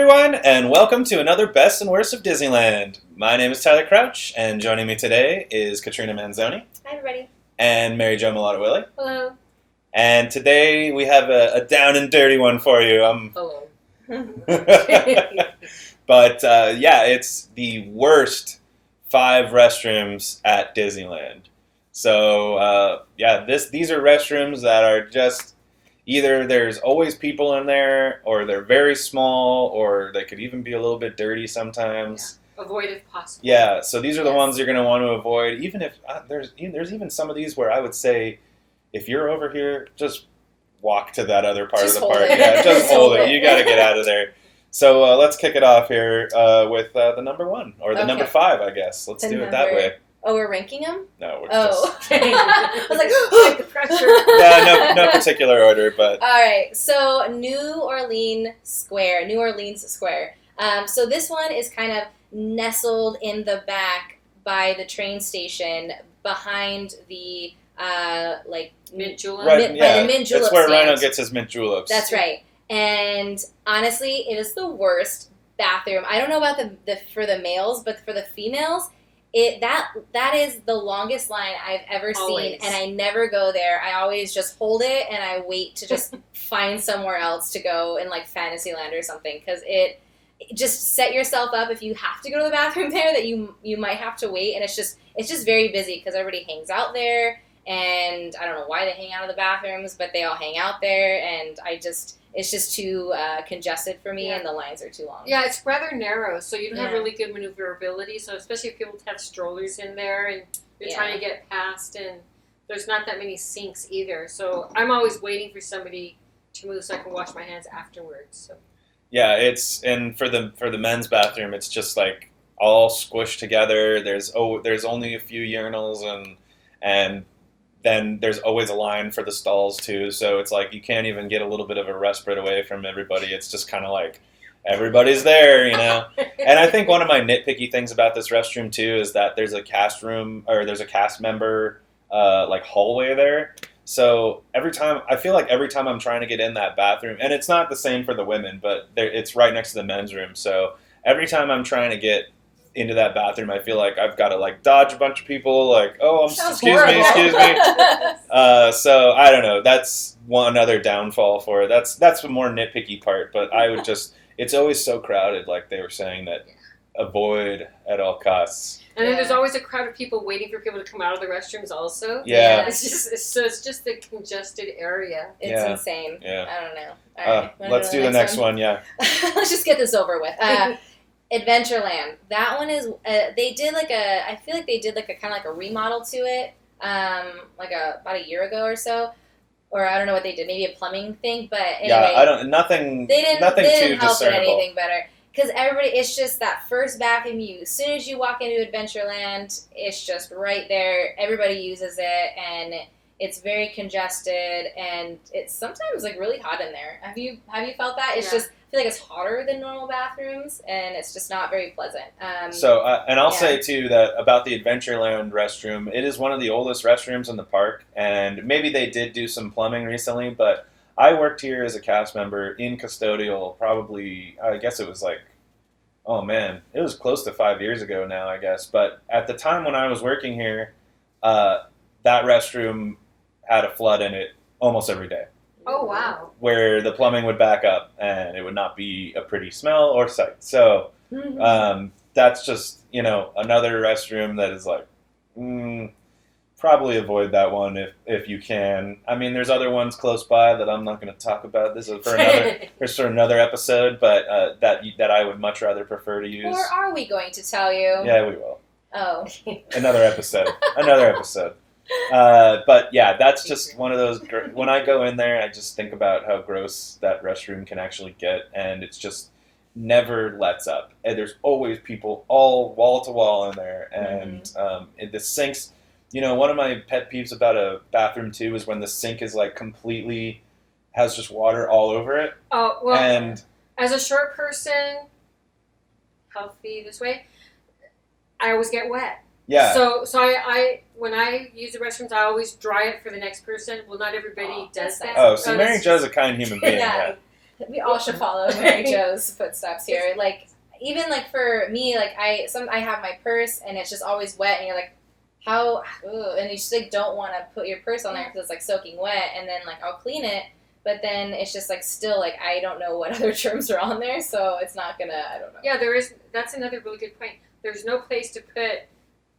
everyone, and welcome to another Best and Worst of Disneyland. My name is Tyler Crouch, and joining me today is Katrina Manzoni. Hi, everybody. And Mary Jo Mulatto-Willie. Hello. And today we have a down and dirty one for you. Hello. But it's the worst 5 restrooms at Disneyland. So these are restrooms that are just either there's always people in there, or they're very small, or they could even be a little bit dirty sometimes. Yeah. Avoid if possible. Yeah, so these are the ones you're going to want to avoid. Even if there's even some of these where I would say, if you're over here, just walk to that other part of the park. Yeah, just hold it. You got to get out of there. So let's kick it off here with the number 1, or the number 5, I guess. Let's do it that way. Oh, we're ranking them? No, we're just... Okay. I was like, the pressure. Yeah, no particular order, but... All right, so New Orleans Square. So this one is kind of nestled in the back by the train station, behind the, mint julep? Right, by the mint julep that's where stand. Rhino gets his mint juleps. That's right. And honestly, it is the worst bathroom. I don't know about the for the males, but for the females... That is the longest line I've ever seen, and I never go there. I always just hold it, and I wait to just find somewhere else to go in, like, Fantasyland or something, because it just set yourself up if you have to go to the bathroom there that you might have to wait, and it's just very busy because everybody hangs out there, and I don't know why they hang out in the bathrooms, but they all hang out there, and it's just too congested for me, and the lines are too long. Yeah, it's rather narrow, so you don't have really good maneuverability. So especially if people have strollers in there and you're trying to get past, and there's not that many sinks either. So I'm always waiting for somebody to move so I can wash my hands afterwards. So. Yeah, and for the men's bathroom, it's just like all squished together. There's only a few urinals, and then there's always a line for the stalls too, so it's like you can't even get a little bit of a respite away from everybody. It's just kind of like everybody's there, you know. And I think one of my nitpicky things about this restroom too is that there's a cast room, or there's a cast member hallway there. So every time I'm trying to get in that bathroom, and it's not the same for the women, but it's right next to the men's room. So every time I'm trying to get into that bathroom, I feel like I've got to dodge a bunch of people. Excuse me. So I don't know. That's one other downfall for it. That's the more nitpicky part. But I would it's always so crowded, like they were saying, that avoid at all costs. And then there's always a crowd of people waiting for people to come out of the restrooms also. Yeah. It's just the congested area. It's insane. Yeah. I don't know. All right. Let's do the next one. Yeah. Let's just get this over with. Adventureland. That one is. They did I feel like they did a kind of like a remodel to it, about a year ago or so, or I don't know what they did. Maybe a plumbing thing, but anyway. Yeah, nothing. They didn't too help discernible. it anything better, because it's just that first bathroom. As soon as you walk into Adventureland, it's just right there. Everybody uses it, and it's very congested, and it's sometimes really hot in there. Have you felt that? It's just. I feel like it's hotter than normal bathrooms, and it's just not very pleasant. And I'll say, too, that about the Adventureland restroom, it is one of the oldest restrooms in the park, and maybe they did do some plumbing recently, but I worked here as a cast member in custodial probably, I guess it was it was close to 5 years ago now, I guess. But at the time when I was working here, that restroom had a flood in it almost every day. Oh, wow. Where the plumbing would back up, and it would not be a pretty smell or sight. So that's just, another restroom that is probably avoid that one if you can. I mean, there's other ones close by that I'm not going to talk about. This is for another episode, but that I would much rather prefer to use. Or are we going to tell you? Yeah, we will. Oh. Another episode. But yeah, that's just one of those. When I go in there, I just think about how gross that restroom can actually get, and it's just never lets up. And there's always people all wall to wall in there, and the sinks. One of my pet peeves about a bathroom too is when the sink is completely has just water all over it. Oh well. And as a short person, healthy this way, I always get wet. Yeah. So I when I use the restrooms, I always dry it for the next person. Well, not everybody does that. Oh, so Mary Jo's a kind human being. Yeah. We all should follow Mary Jo's footsteps here. Like, even like for me, like I have my purse and it's just always wet, and you're like, how? Ugh, and you just like don't want to put your purse on there because it's like soaking wet, and then like I'll clean it, but then it's just like still like I don't know what other germs are on there, so it's not gonna. I don't know. Yeah, there is. That's another really good point. There's no place to put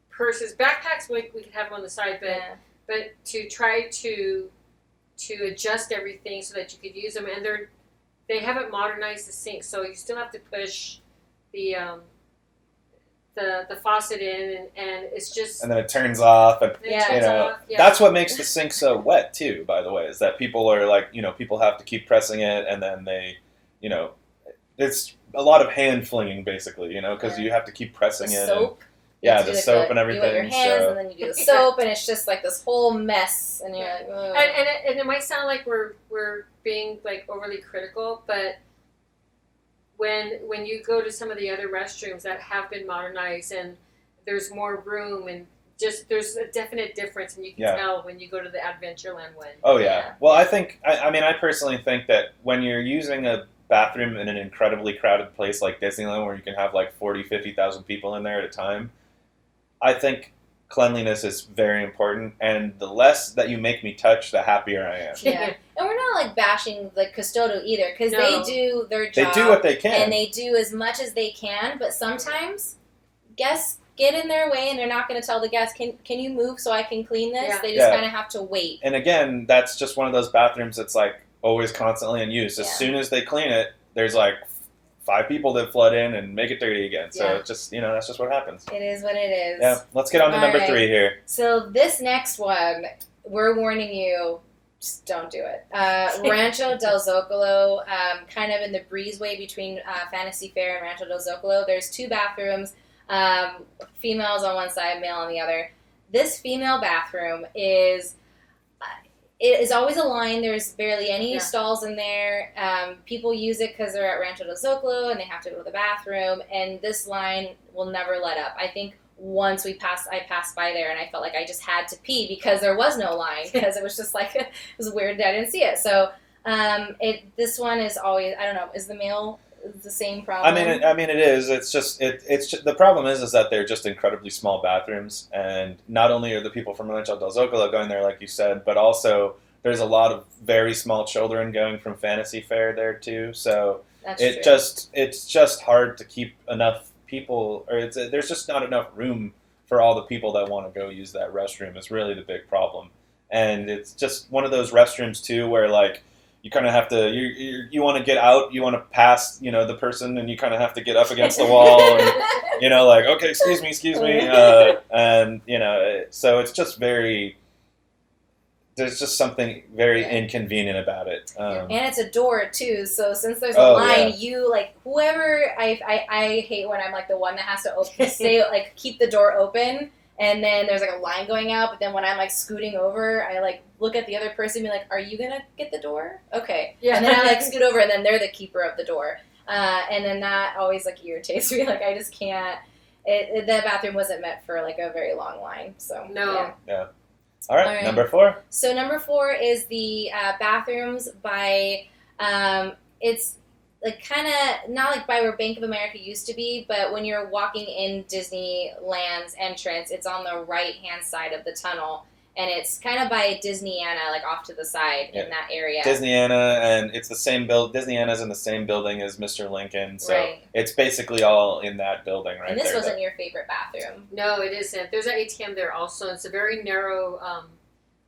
purses, backpacks. We could have them on the side, but to try to adjust everything so that you could use them, and they haven't modernized the sink, so you still have to push the faucet in, and it's just, and then it turns off, and Yeah. that's what makes the sink so wet too. By the way, is that people are like, people have to keep pressing it, and then they, it's a lot of hand flinging basically, because you have to keep pressing it. Soap. The soap and everything. You wet your hands, and then you do the soap, and it's just like this whole mess, and you're like, ugh. And it might sound like we're being like overly critical, but when you go to some of the other restrooms that have been modernized and there's more room, and just there's a definite difference, and you can tell when you go to the Adventureland one. Oh yeah. Well, I think I personally think that when you're using a bathroom in an incredibly crowded place like Disneyland, where you can have like 40, 50,000 people in there at a time, I think cleanliness is very important, and the less that you make me touch, the happier I am. Yeah, and we're not like bashing like Custodio either, because they do their job. They do what they can, and they do as much as they can. But sometimes guests get in their way, and they're not going to tell the guests, "Can you move so I can clean this?" Yeah. They just kind of have to wait. And again, that's just one of those bathrooms that's like always constantly in use. As soon as they clean it, there's like 5 people that flood in and make it dirty again. So it's just, that's just what happens. It is what it is. Yeah. Let's get on to number 3 here. So this next one, we're warning you, just don't do it. Rancho Del Zocalo, kind of in the breezeway between Fantasy Fair and Rancho Del Zocalo. There's 2 bathrooms, females on one side, male on the other. This female bathroom is... It is always a line. There's barely any stalls in there. People use it because they're at Rancho Del Zocalo and they have to go to the bathroom. And this line will never let up. I think once I passed by there and I felt like I just had to pee because there was no line, because it was just like, it was weird that I didn't see it. So this one is always, I don't know, is the male the same problem? I mean, it is. It's just the problem is that they're just incredibly small bathrooms, and not only are the people from Rancho Del Zocalo going there, like you said, but also there's a lot of very small children going from Fantasy Fair there too. So it's just hard to keep enough people, or there's just not enough room for all the people that want to go use that restroom. Is really the big problem, and it's just one of those restrooms too where like, you kind of have to, you want to get out, you want to pass, the person, and you kind of have to get up against the wall, and, like, okay, excuse me, and, so it's just there's just something very inconvenient about it. And it's a door, too, so since there's a line, you, like, whoever, I hate when I'm, like, the one that has to keep the door open, and then there's, like, a line going out, but then when I'm, like, scooting over, I, like, look at the other person and be like, are you going to get the door? Okay. Yeah. And then I, like, scoot over, and then they're the keeper of the door. And then that always, like, irritates me. Like, I just can't. That bathroom wasn't meant for, like, a very long line. So, no. Yeah. All right. Number 4. So, number 4 is the bathrooms by, it's, like, kind of, not like by where Bank of America used to be, but when you're walking in Disneyland's entrance, it's on the right-hand side of the tunnel, and it's kind of by Disneyana, like off to the side in that area. Disneyana, and it's the same Disneyana's in the same building as Mr. Lincoln, so it's basically all in that building right there. And this wasn't your favorite bathroom. No, it isn't. There's an ATM there also. It's a very narrow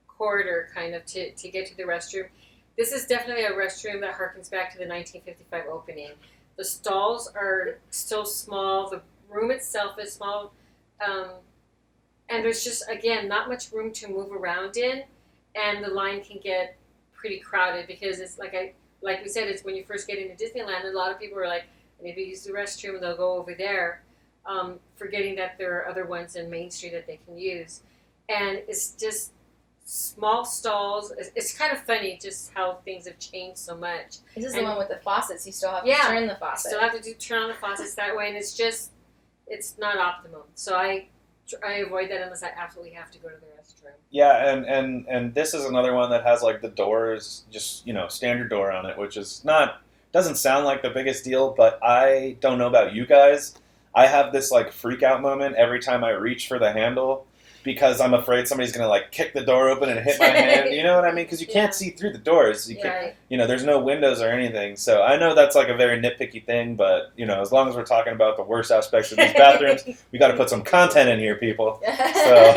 corridor, kind of, to get to the restroom. This is definitely a restroom that harkens back to the 1955 opening. The stalls are still small. The room itself is small. And there's just, again, not much room to move around in. And the line can get pretty crowded because it's like we said, it's when you first get into Disneyland, a lot of people are like, I need to use the restroom, and they'll go over there, forgetting that there are other ones in Main Street that they can use. And it's just small stalls. It's kind of funny just how things have changed so much. This is the one with the faucets. You still have to turn the faucet. Still have to turn on the faucets that way, and it's not optimum. So I avoid that unless I absolutely have to go to the restroom. Yeah, and this is another one that has like the doors, just standard door on it, which is not doesn't sound like the biggest deal, but I don't know about you guys. I have this like freak out moment every time I reach for the handle because I'm afraid somebody's gonna like kick the door open and hit my hand. You know what I mean? Because you can't see through the doors. There's no windows or anything. So I know that's like a very nitpicky thing, but as long as we're talking about the worst aspects of these bathrooms, we got to put some content in here, people. So.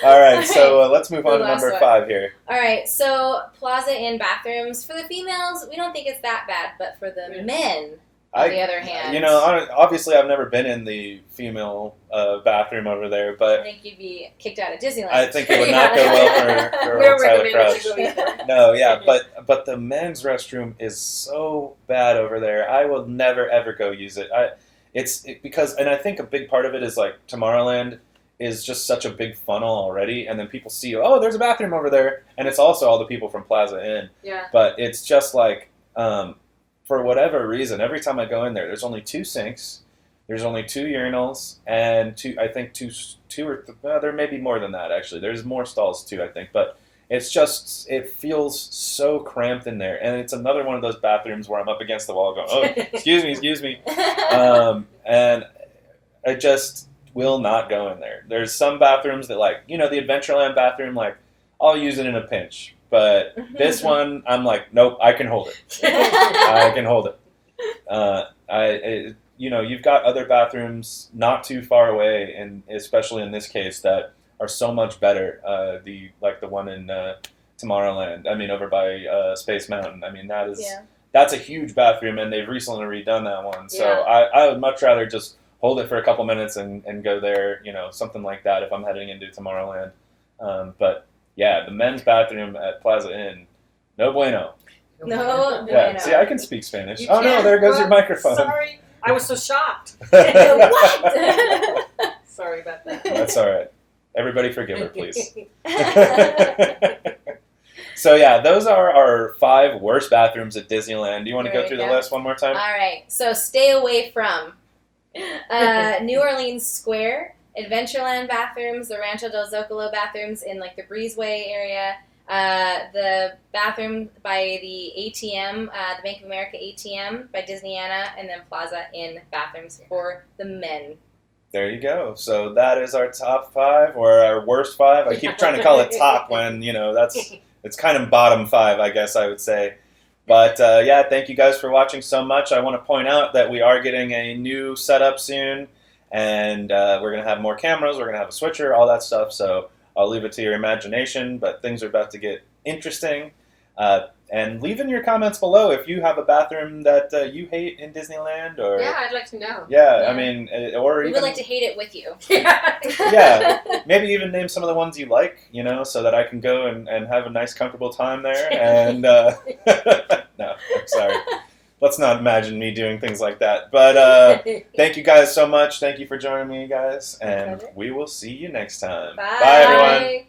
All right, so let's move on to number 5 here. All right, so Plaza Inn bathrooms for the females, we don't think it's that bad, but for the men. On the other hand, obviously I've never been in the female bathroom over there, but I think you'd be kicked out of Disneyland. I think it would not go well for Tyler Crouch. No, yeah, but the men's restroom is so bad over there. I will never ever go use it. Because I think a big part of it is like Tomorrowland is just such a big funnel already, and then people see, oh, there's a bathroom over there, and it's also all the people from Plaza Inn. Yeah. But it's just like. For whatever reason, every time I go in there, there's only 2 sinks, there's only 2 urinals, and there may be more than that, actually. There's more stalls, too, I think. But it feels so cramped in there. And it's another one of those bathrooms where I'm up against the wall going, oh, excuse me. And I just will not go in there. There's some bathrooms that, like, the Adventureland bathroom, like, I'll use it in a pinch. But this one, I'm like, nope, I can hold it. I can hold it. You've got other bathrooms not too far away, and especially in this case, that are so much better. The one in Tomorrowland. I mean, over by Space Mountain. I mean, that's a huge bathroom, and they've recently redone that one. So I would much rather just hold it for a couple minutes and go there. Something like that if I'm heading into Tomorrowland. But. Yeah, the men's bathroom at Plaza Inn, no bueno. No bueno. Yeah, see, I can speak Spanish. Oh, no, there goes your microphone. Sorry, I was so shocked. What? Sorry about that. That's all right. Everybody forgive her, please. So, yeah, those are our 5 worst bathrooms at Disneyland. Do you want to go through the list one more time? All right, so stay away from New Orleans Square, Adventureland bathrooms, the Rancho Del Sol bathrooms in like the Breezeway area, the bathroom by the ATM, the Bank of America ATM by Disneyana, and then Plaza Inn bathrooms for the men. There you go. So that is our top 5 or our worst 5. I keep trying to call it top when it's kind of bottom 5, I guess I would say. But thank you guys for watching so much. I want to point out that we are getting a new setup soon. And we're going to have more cameras, we're going to have a switcher, all that stuff. So I'll leave it to your imagination, but things are about to get interesting. And leave in your comments below if you have a bathroom that you hate in Disneyland. Or I'd like to know. Yeah, I mean, or we even... would like to hate it with you. Yeah, maybe even name some of the ones you like, so that I can go and have a nice, comfortable time there. And, no, I'm sorry. Let's not imagine me doing things like that. But thank you guys so much. Thank you for joining me, guys. And we will see you next time. Bye. Bye, everyone.